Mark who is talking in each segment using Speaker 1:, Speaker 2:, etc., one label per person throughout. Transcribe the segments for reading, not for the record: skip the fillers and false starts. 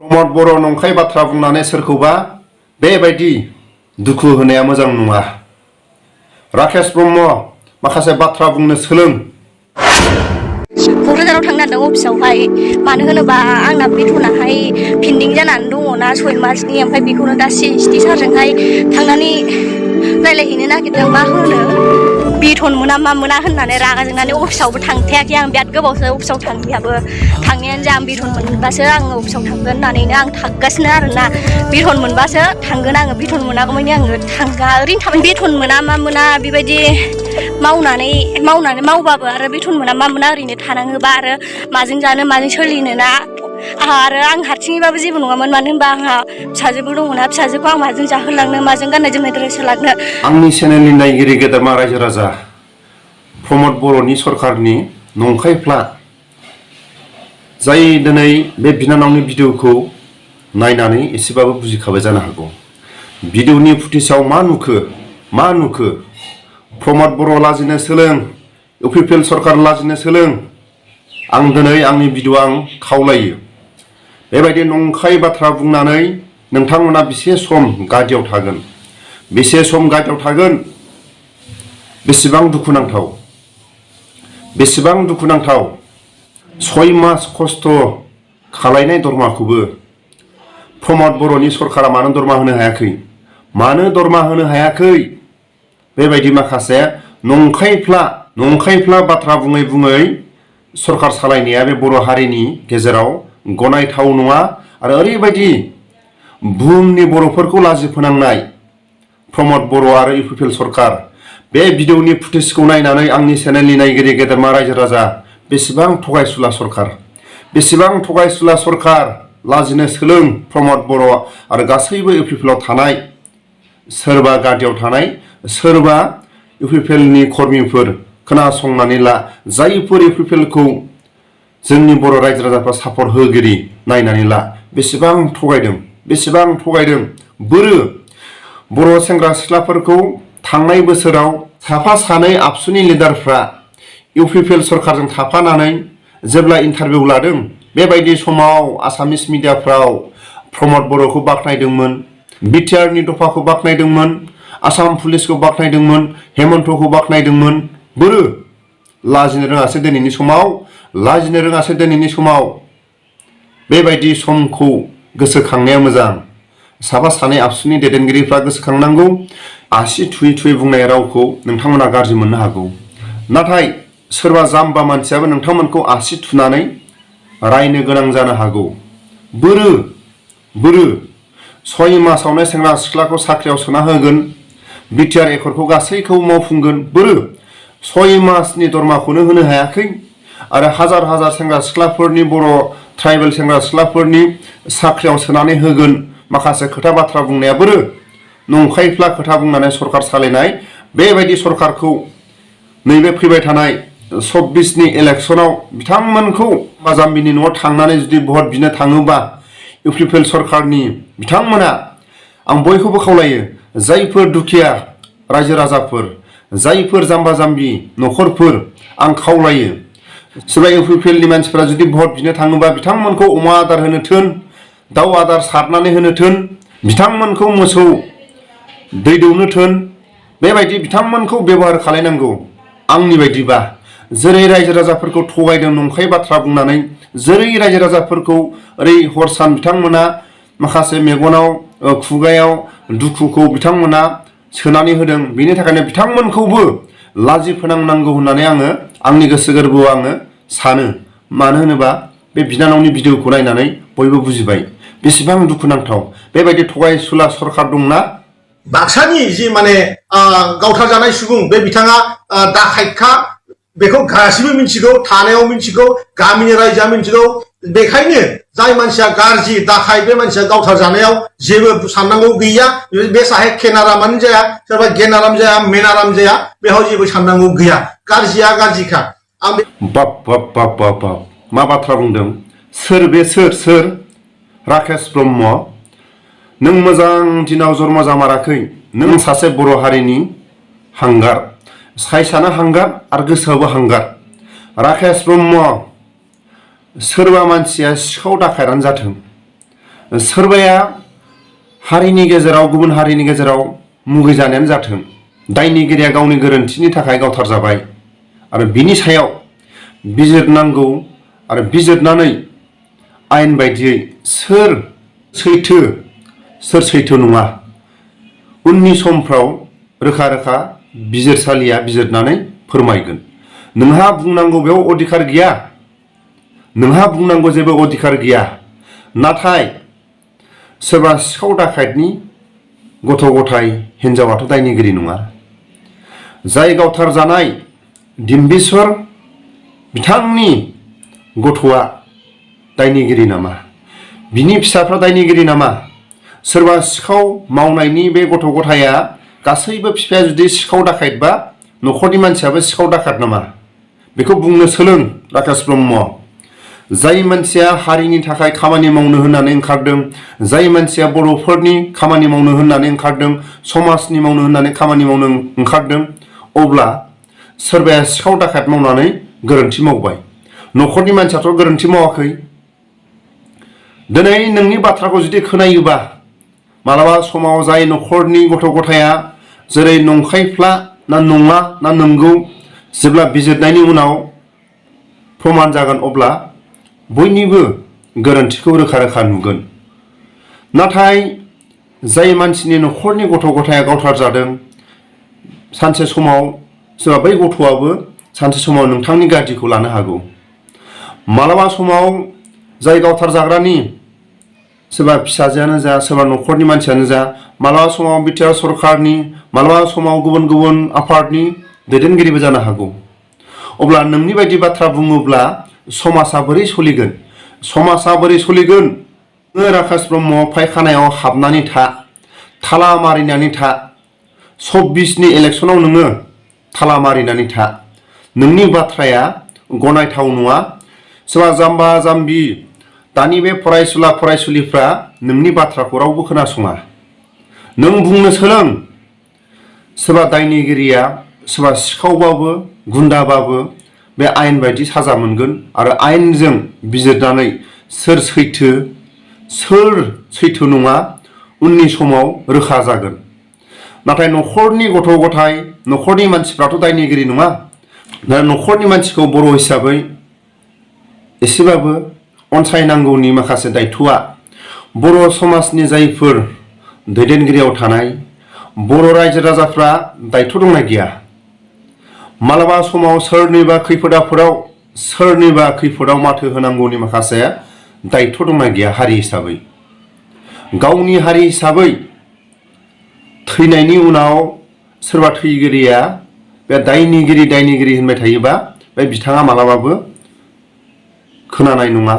Speaker 1: प्रमद बर' नंखाय बाथ्रा बुंनानै सोरखौबा बेबायदि दुखु होनाया मोजां नङा। राकेश ब्रह्म माखासे बाथ्रा बुंनो सोलों।
Speaker 2: क'क्राझाराव थांनो नागिरदों अफिसावहाय, मानो होनोबा आंना बेथनाहाय पेन्डिं जानानै दङना 6 मासनि, ओमफ्राय बेखौनो दा CST सारजोंहाय थांनानै रायलायहैनो नागिरदों। मा होनो बेथन मोना मा मोना होननानै रागा जोंनानै अफिसावबो थांखायाखै आं। बिराद गोबावसो अफिसाव थांनायाबो, थांनायानो जा आं बेथन मोनबासो आङो अफिसाव थांगोन होननानैनो आं थांगासिनो आरोना। बेथन मोनबासो थांगोन आङो, बेथन मोनागौमानि आङो थांगा ओरैनो थाबाय। बेथन मोना मा मोना बेबायदि मावबाबो आरो बेथन मोना मा मोना ओरैनो थानाङोबा आरो माजों जानो माजों सोलिनो ना। आं हारसिङैबाबो जेबो नङामोन, मानो होनबा आंहा फिसाजोबो दङना। फिसाजोखौ आं माजों जाहोलांनो, माजों गाननाय जोमनाय ड्रेस होलांनो।
Speaker 1: आंनि चेनेलनि नायगिरि गेदेमा रायजो राजा, प्रमद बर'नि सरकारनि नंखायफ्ला जाय दिनै बे बिनानावनि भिडिअखौ नायनानै एसेबाबो बुजिखाबाय जानो हागौ। भिडिअनि फुटेजाव मा नुखो प्रमद बर' लाजिनो सोलों, इउपिपिएल सरकार लाजिनो सोलों। आं दिनै आंनि भिडिअ आं खावलायो, बेबायदि नंखाय बाथ्रा बुंनानै नोंथांमोना बेसे सम गादियाव थागोन, बेसे सम गादियाव थागोन। बेसेबां दुखुनांथाव 6 मास खस्थ' खालायनाय दरमाखौबो प्रमद बर'नि सरकारा मानो दरमा होनो हायाखै? बेबायदि माखासे नंखायफ्ला बाथ्रा बुङै सरकार सालायनाया बे बर' हारिनि गेजेराव गनायथाव नङा। आरो ओरैबायदि बुहुमनि बर'फोरखौ लाजि फोनांनाय प्रमद बर' आरो इउपिपिएल सरकार। बे भिडिअनि फुटेजखौ नायनानै आंनि चेनेलनि नायगिरि गेदेमा रायजो राजा, बेसेबां थगायसुला सरकार, लाजिनो सोलों प्रमद बर' आरो गासैबो इउपिपिएलआव थानाय, सोरबा गादियाव थानाय, सोरबा इउपिपिएलनि कर्मिफोर खोनासंनानै ला। जायफोर इउपिपिएलखौ जोंनि बर' रायजो राजाफ्रा सापर्ट होगिरि, नायनानै ला बेसेबां थगायदों। बर' सेंग्रा सिख्लाफोरखौ थांनाय बोसोराव साफा सानै आबसुनि लिडारफ्रा इउपिपिएल सरकारजों थाफानानै जेब्ला इन्टारभिउ लादों, बेबायदि समाव आसामिस मिडियाफ्राव प्रमद बर'खौ बाख्नायदोंमोन, बिटिआरनि दफाखौ बाख्नायदोंमोन, आसाम पुलिसखौ बाख्नायदोंमोन, हेमन्तखौ बाख्नायदोंमोन। लाजिनो रोङासै दिनैनि समाव। बेबायदि समखौ गोसोखांनाया मोजां। साफा सानै आबसुनि दैदेनगिरिफ्रा गोसोखांनांगौ। आसि थुयै बुंनाय रावखौ नोंथांमोना गाज्रि मोननो हागौ, नाथाय सोरबा जाम्बा मानसियाबो नोंथांमोनखौ आसि थुनानै रायनो गोनां जानो हागौ। 6 मासावनो सेंग्रा सिख्लाखौ साख्रियाव सोना होगोन, बिटिआर एकर्डखौ गासैखौबो मावफुंगोन। 6 मासनि दरमाखौनो होनो हायाखै। आरो हाजार सेंग्रा सिख्लाफोरनि, बर' ट्राइबेल सेंग्रा सिख्लाफोरनि साख्रियाव सोनानै होगोन। माखासे खोथा बाथ्रा बुंनाया नंखायफ्ला खोथा बुंनानै सरकार सालायनाय। बेबायदि सरकारखौ नैबे फैबाय थानाय 24नि इलेक्सनाव बिथांमोनखौ जाम्बिनि न'आव थांनानै जुदि भट बिनो थाङोबा, इउपिपिएल सरकारनि बिथांमोना, आं बयखौबो खावलायो, जायफोर दुखिया रायजो राजाफोर, जायफोर जाम्बा जाम्बि न'खरफोर, आं खावलायो, सोरबा इउपिपिएलनि मानसिफोरा जुदि भट बिनो थाङोबा बिथांमोनखौ अमा आदार होनो थोन, दाउ आदार सारनानै होनो थोन, बिथांमोनखौ मोसौ दै दौनो थोन। बेबायदि बिथांमोनखौ बेबहार खालायनांगौ। आंनि बायदिबा जेरै रायजो राजाफोरखौ थगायदों नंखाय बाथ्रा बुंनानै, जेरै रायजो राजाफोरखौ ओरै हर सान बिथांमोना माखासे मेगनाव खुगायाव दुखुखौ बिथांमोना सोनानै होदों, बेनि थाखायनो बिथांमोनखौबो लाजि फोनांनांगौ होननानै आङो आंनि गोसो गोरबोआव आङो सानो। मानो होनोबा बे बिनानावनि भिडिअखौ नायनानै बयबो बुजिबाय बेसेबां दुखुनांथाव बेबायदि थगायसुला सरकार दंना।
Speaker 3: बाक्सानि जि गावथार जानाय सुबुं, बे बिथाङा दाखाइतखा, बेखौ गासिबो मिथिगौ, थानायाव मिथिगौ, गामिनि रायजोआ मिथिगौ। बेखायनो जाय मानसिया गाज्रि दाखाइ, बे मानसिया गावथार जानायाव जेबो साननांगौ गैया। बे साहे केनारामानो जाया, सोरबा गेनाराम जाया, मेनाराम जाया, बेयाव जेबो साननांगौ गैया। गाज्रिया गाज्रिखा।
Speaker 1: बाप मा बाथ्रा बुंदों? सोर राकेश ब्रह्म? नों मोजां दिनाव जन्म जामाराखै। नों सासे बर' हारिनि हांगार, साइसआनो हांगार आरो गोसोआबो हांगार। राकेश ब्रह्म, सोरबा मानसिया सिखाव दाखायदानो जाथों, सोरबाया हारिनि गेजेराव गुबुन हारिनि गेजेराव मुगैजानायानो जाथों, दायनिगिरिया गावनि गोरोन्थिनि थाखाय गावथार जाबाय आरो बिनि सायाव बिजिरनांगौ आरो बिजिरनानै आयेन बायदियै सोर सैथो नङा उननि समफ्राव रोखा रोखा बिजिरसालिया बिजिरनानै फोरमायगोन। नोंहा बुंनांगौ बेयाव अधिकार गैया, नोंहा बुंनांगौ जेबो अधिकार गैया। नाथाय सोरबा सिखाव दाखायतनि गथ' गथाय हिनजावाथ' दायनिगिरि नङा। जाय गावथार जानाय डिम्बिश्वर बिथांनि गथ'आ दायनिगिरि नामा? बिनि फिसाफ्रा दायनिगिरि नामा? सोरबा सिखाव मावनायनि बे गथ' गथाया गासैबो बिफाया जुदि सिखाव दाखायतबा न'खरनि मानसियाबो सिखाव दाखायत नामा? बेखौ बुंनो सोलों राकेश ब्रह्म। जाय मानसिया हारिनि थाखाय खामानि मावनो होननानै ओंखारदों, जाय मानसिया बर'फोरनि खामानि मावनो होननानै ओंखारदों, समाजनि मावनो होननानै खामानि मावनो ओंखारदों, अब्ला सोरबाया सिखाव दाखायत मावनानै गोरोन्थि मावबाय, न'खरनि मानसियाथ' गोरोन्थि मावाखै। दिनै नोंनि बाथ्राखौ जुदि खोनायोबा मालाबा समाव जाय न'खरनि गथ' गथाया जेरै नंखायफ्ला ना नङा ना नंगौ, जेब्ला बिजिरनायनि उनाव प्रमान जागोन अब्ला बयनिबो गोरोन्थिखौ रोखा रोखा नुगोन। नाथाय जाय मानसिनि न'खरनि गथ' गथाया गावथार जादों, सानसे समाव सोरबा बै गथ'आबो सानसे समाव नोंथांनि गाज्रिखौ लानो हागौ। मालाबा समाव जाय गावथार जाग्रानि सोरबा फिसाजोआनो जा, सोरबा न'खरनि मानसियानो जा, मालाबा समाव बिटिआर सरकारनि, मालाबा समाव गुबुन गुबुन आफादनि दैदेनगिरिबो जानो हागौ। अब्ला नोंनि बायदि बाथ्रा बुङोब्ला समाजा बोरै सोलिगोन? समाजा बोरै सोलिगोन? नोङो राकेश ब्रह्म फायखानायाव हाबनानै था, थाला मारिनानै था, 24नि इलेक्सनाव नोङो थाला मारिनानै था। नोंनि बाथ्राया गनायथाव नङा। सोरबा जाम्बा जाम्बि दानि बे फरायसुला फरायसुलिफ्रा नोंनि बाथ्राखौ रावबो खोनासङा। नों बुंनो सोलों। सोरबा दायनिगिरिया सोरबा सिखावबाबो गुन्दाबाबो बे आयेन बायदि साजा मोनगोन आरो आयेनजों बिजिरनानै सोर सैथो नङा उननि समाव रोखा जागोन। नाथाय न'खरनि गथ' गथाय, न'खरनि मानसिफ्राथ' दायनिगिरि नङा। दा न'खरनि मानसिखौ बर' हिसाबै एसेबाबो अनसायनांगौनि माखासे दायथ'आ बर' समाजनि जायफोर दैदेनगिरियाव थानाय बर' रायजो राजाफ्रा दायथ' दंना गैया? मालाबा समाव सोरनिबा खैफोदाव माथो होनांगौनि माखासे दायथ' दंना गैया हारि हिसाबै? गावनि हारि हिसाबै थैनायनि उनाव सोरबा थैगिरिया बे दायनिगिरि होनबाय थायोबा बे बिथाङा मालाबाबो खोनानाय नङा।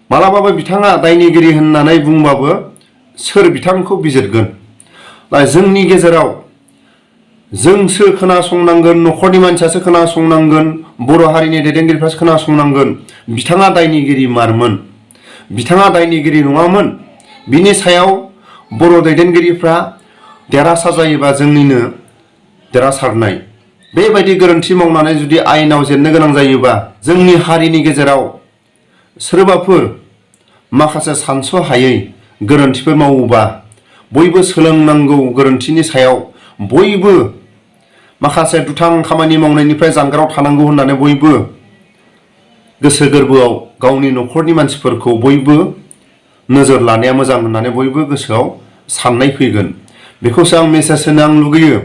Speaker 1: मालाबाबो बिथाङा दायनिगिरि होननानै बुंबाबो सोर बिथांखौ बिजिरगोन? जोंनि गेजेराव जोंसो खोनासंनांगोन, न'खरनि मानसियासो खोनासंनांगोन, बर' हारिनि दैदेनगिरिफ्रासो खोनासंनांगोन। बिथाङा दायनिगिरि मारमोन, बिथाङा दायनिगिरि नङामोन। बिनि सायाव बर' दैदेनगिरिफ्रा देरहासार जायोबा जोंनिनो देरहासारनाय। बेबायदि गोरोन्थि मावनानै जुदि आयेनाव जेननो गोनां जायोबा जोंनि हारिनि गेजेराव सोरबाफोर माखासे सानस'हायै गोरोन्थिफोर मावोबा बयबो सोलोंनांगौ। गोरोन्थिनि सायाव बयबो माखासे दुथां खामानि मावनायनिफ्राय जानगाराव थानांगौ होननानै बयबो गोसो गोरबोआव गावनि न'खरनि मानसिफोरखौ बयबो नोजोर लानाया मोजां होननानै बयबो गोसोआव साननाय फैगोन। बेखौसो आं मेसेज होनो लुगैयो।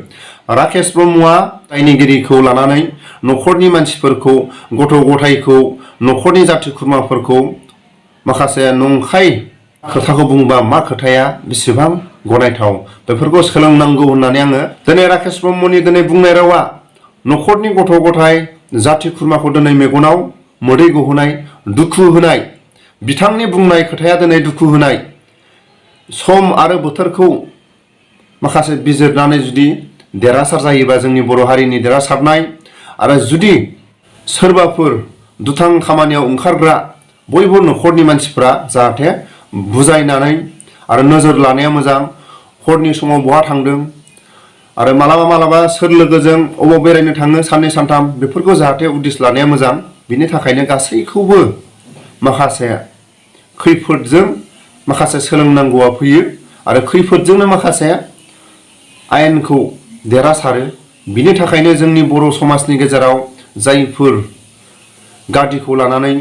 Speaker 1: राकेश ब्रह्मआ दायनिगिरिखौ लानानै न'खरनि मानसिफोरखौ, गथ' गथायखौ, न'खरनि जाथि खुरमाफोरखौ माखासे नंखाय खोथाखौ बुंबा मा खोथाया बेसेबां गनायथाव, बेफोरखौ सोलोंनांगौ होननानै आङो दिनै राकेश ब्रह्मनि दिनै बुंनाय रावा न'खरनि गथ' गथाय जाथि खुरमाखौ दिनै मेगनाव मोदै गहोनाय, दुखु होनाय, बिथांनि बुंनाय खोथाया दिनै दुखु होनाय। सम आरो बोथोरखौ माखासे बिजिरनानै जुदि देरहासार जायोबा जोंनि बर' हारिनि देरहासारनाय, आरो जुदि सोरबाफोर दुथां खामानियाव ओंखारग्रा बयबो न'खरनि मानसिफ्रा जाहाथे बुजायनानै आरो नोजोर लानाया मोजां। हरनि समाव बहा थांदों आरो मालाबा सोर लोगोजों अबाव बेरायनो थाङो साननै सानथाम, बेफोरखौ जाहाथे उदिस लानाया मोजां। बिनि थाखायनो गासैखौबो माखासे खैफोदजों माखासे सोलोंनांगौआ फैयो आरो खैफोदजोंनो माखासे आयेनखौ देरहासारो। बिनि थाखायनो जोंनि बर' समाजनि गेजेराव जायफोर गादिखौ लानानै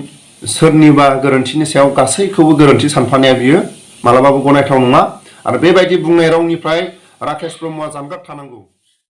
Speaker 1: सोरनिबा गोरोन्थिनि सायाव गासैखौबो गोरोन्थि सानफानाया बियो मालाबाबो गनायथाव नङा आरो बेबायदि बुंनाय रावनिफ्राय राकेश ब्रह्मआ जानगार थानांगौ।